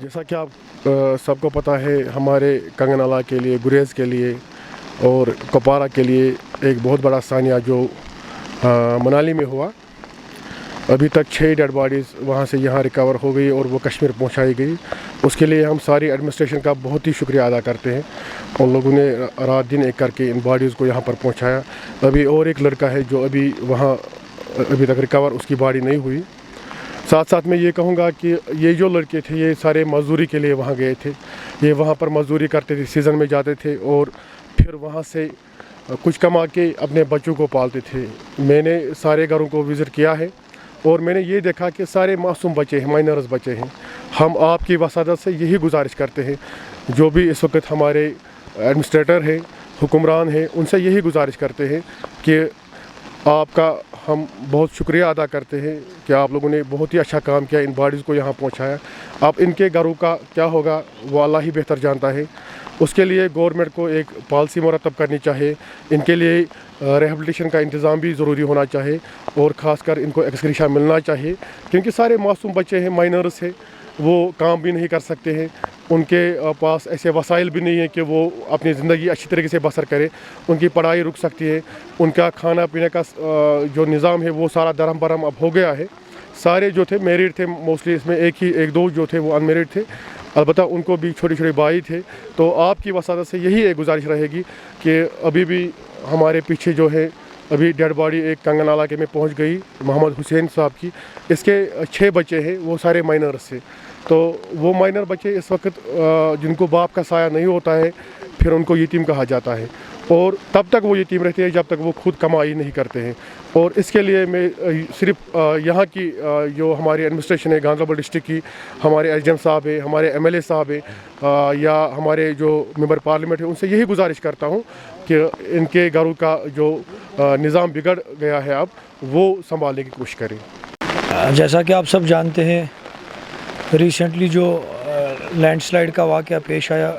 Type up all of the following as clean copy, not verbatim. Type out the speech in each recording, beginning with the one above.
जैसा कि आप सबको पता है, हमारे कंगनाला के लिए, गुरेज के लिए और कुपवारा के लिए एक बहुत बड़ा सानिया जो मनाली में हुआ। अभी तक 6 डेड बॉडीज़ वहाँ से यहाँ रिकवर हो गई और वो कश्मीर पहुँचाई गई। उसके लिए हम सारी एडमिनिस्ट्रेशन का बहुत ही शुक्रिया अदा करते हैं। उन लोगों ने रात दिन एक करके इन बॉडीज़ को यहाँ पर पहुँचाया। अभी और एक लड़का है जो अभी वहाँ अभी तक रिकवर, उसकी बॉडी नहीं हुई। साथ साथ मैं ये कहूँगा कि ये जो लड़के थे ये सारे मज़दूरी के लिए वहाँ गए थे। ये वहाँ पर मज़दूरी करते थे, सीज़न में जाते थे और फिर वहाँ से कुछ कमा के अपने बच्चों को पालते थे। मैंने सारे घरों को विज़िट किया है और मैंने ये देखा कि सारे मासूम बच्चे हैं, माइनर्स बच्चे हैं। हम आपकी वसादत से यही गुजारिश करते हैं, जो भी इस वक्त हमारे एडमिनिस्ट्रेटर हैं, हुक्मरान हैं, उनसे यही गुजारिश करते हैं कि आपका हम बहुत शुक्रिया अदा करते हैं कि आप लोगों ने बहुत ही अच्छा काम किया, इन बॉडीज़ को यहाँ पहुँचाया। अब इनके घरों का क्या होगा वो अल्लाह ही बेहतर जानता है। उसके लिए गवर्नमेंट को एक पॉलिसी मुरतब करनी चाहिए। इनके लिए रिहेबिलिटेशन का इंतज़ाम भी ज़रूरी होना चाहिए और ख़ासकर इनको एक्सग्रेशिया मिलना चाहिए, क्योंकि सारे मासूम बच्चे हैं, माइनर्स हैं, वो काम भी नहीं कर सकते हैं। उनके पास ऐसे वसाइल भी नहीं है कि वो अपनी ज़िंदगी अच्छी तरीके से बसर करें। उनकी पढ़ाई रुक सकती है, उनका खाना पीने का जो निज़ाम है वो सारा दरम बरम अब हो गया है। सारे जो थे मैरिड थे मोस्टली, इसमें एक दो जो थे वो अनमेरिड थे। अलबत्ता उनको भी छोटे छोटे भाई थे। तो आपकी वसादत से यही एक गुजारिश रहेगी कि अभी भी हमारे पीछे जो है अभी डेड बॉडी एक कंगनाला के में पहुंच गई, मोहम्मद हुसैन साहब की। इसके 6 बच्चे हैं, वो सारे माइनर्स थे। तो वो माइनर बच्चे इस वक्त जिनको बाप का साया नहीं होता है, फिर उनको यतीम कहा जाता है और तब तक वो यतीम रहते हैं जब तक वो खुद कमाई नहीं करते हैं। और इसके लिए मैं सिर्फ यहाँ की जो हमारी एडमिनिस्ट्रेशन है गांधरबल डिस्ट्रिक्ट की, हमारे एसडीएम साहब है, हमारे एमएलए साहब है या हमारे जो मेंबर पार्लियामेंट है, उनसे यही गुजारिश करता हूँ कि इनके घरों का जो निज़ाम बिगड़ गया है अब वो संभालने की कोशिश करें। जैसा कि आप सब जानते हैं, रिसेंटली जो लैंडस्लाइड का वाक़या पेश आया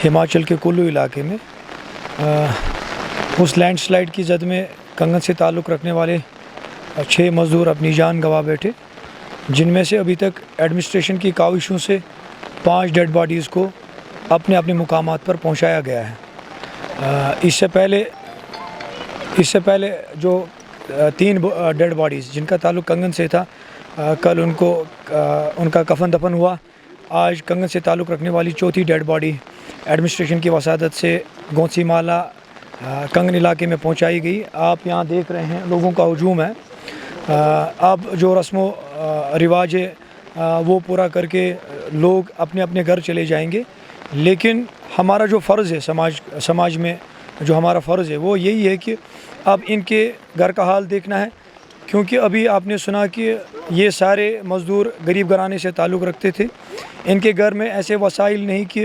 हिमाचल के कुल्लू इलाके में, उस लैंडस्लाइड की जद में कंगन से ताल्लुक़ रखने वाले 6 मज़दूर अपनी जान गंवा बैठे, जिनमें से अभी तक एडमिनिस्ट्रेशन की काविशों से 5 डेड बॉडीज़ को अपने अपने मुकामात पर पहुंचाया गया है। इससे पहले जो 3 डेड बॉडीज़ जिनका ताल्लुक़ कंगन से था, कल उनका कफन दफन हुआ। आज कंगन से ताल्लुक़ रखने वाली 4थी डेड बॉडी एडमिनिस्ट्रेशन की वसादत से गौसी माला कंगन इलाके में पहुंचाई गई। आप यहाँ देख रहे हैं लोगों का हजूम है। अब जो रस्मो रिवाज है वो पूरा करके लोग अपने अपने घर चले जाएंगे, लेकिन हमारा जो फ़र्ज़ है समाज में जो हमारा फ़र्ज़ है वो यही है कि अब इनके घर का हाल देखना है, क्योंकि अभी आपने सुना कि ये सारे मज़दूर गरीब घराने से ताल्लुक़ रखते थे। इनके घर में ऐसे वसाइल नहीं कि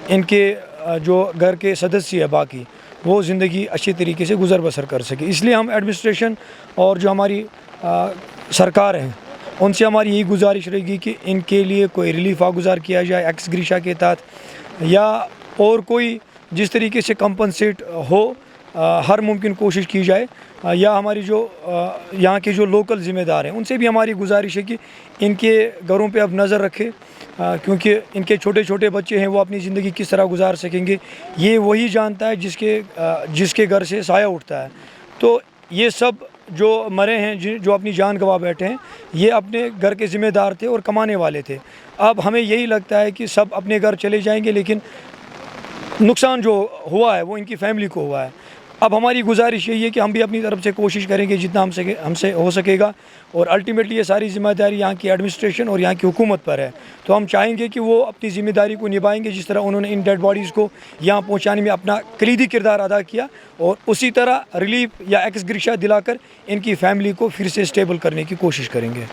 इनके जो घर के सदस्य है बाकी वो ज़िंदगी अच्छी तरीके से गुज़र बसर कर सके। इसलिए हम एडमिनिस्ट्रेशन और जो हमारी सरकार है उनसे हमारी यही गुजारिश रहेगी कि इनके लिए कोई रिलीफ आगुजार किया जाए एक्स ग्रीशा के तहत, या और कोई जिस तरीके से कंपनसेट हो हर मुमकिन कोशिश की जाए, या हमारी जो यहाँ के जो लोकल ज़िम्मेदार हैं उनसे भी हमारी गुजारिश है कि इनके घरों पे अब नज़र रखें, क्योंकि इनके छोटे छोटे बच्चे हैं, वो अपनी ज़िंदगी किस तरह गुजार सकेंगे ये वही जानता है जिसके घर से साया उठता है। तो ये सब जो मरे हैं, जो अपनी जान गंवा बैठे हैं, ये अपने घर के ज़िम्मेदार थे और कमाने वाले थे। अब हमें यही लगता है कि सब अपने घर चले जाएंगे, लेकिन नुकसान जो हुआ है वो इनकी फैमिली को हुआ है। अब हमारी गुजारिश यही है कि हम भी अपनी तरफ से कोशिश करेंगे जितना हमसे हो सकेगा, और अल्टीमेटली ये सारी ज़िम्मेदारी यहाँ की एडमिनिस्ट्रेशन और यहाँ की हुकूमत पर है। तो हम चाहेंगे कि वो अपनी ज़िम्मेदारी को निभाएंगे जिस तरह उन्होंने इन डेड बॉडीज़ को यहाँ पहुँचाने में अपना कलीदी किरदार अदा किया, और उसी तरह रिलीफ या एक्स ग्रीशा दिलाकर इनकी फैमिली को फिर से स्टेबल करने की कोशिश करेंगे।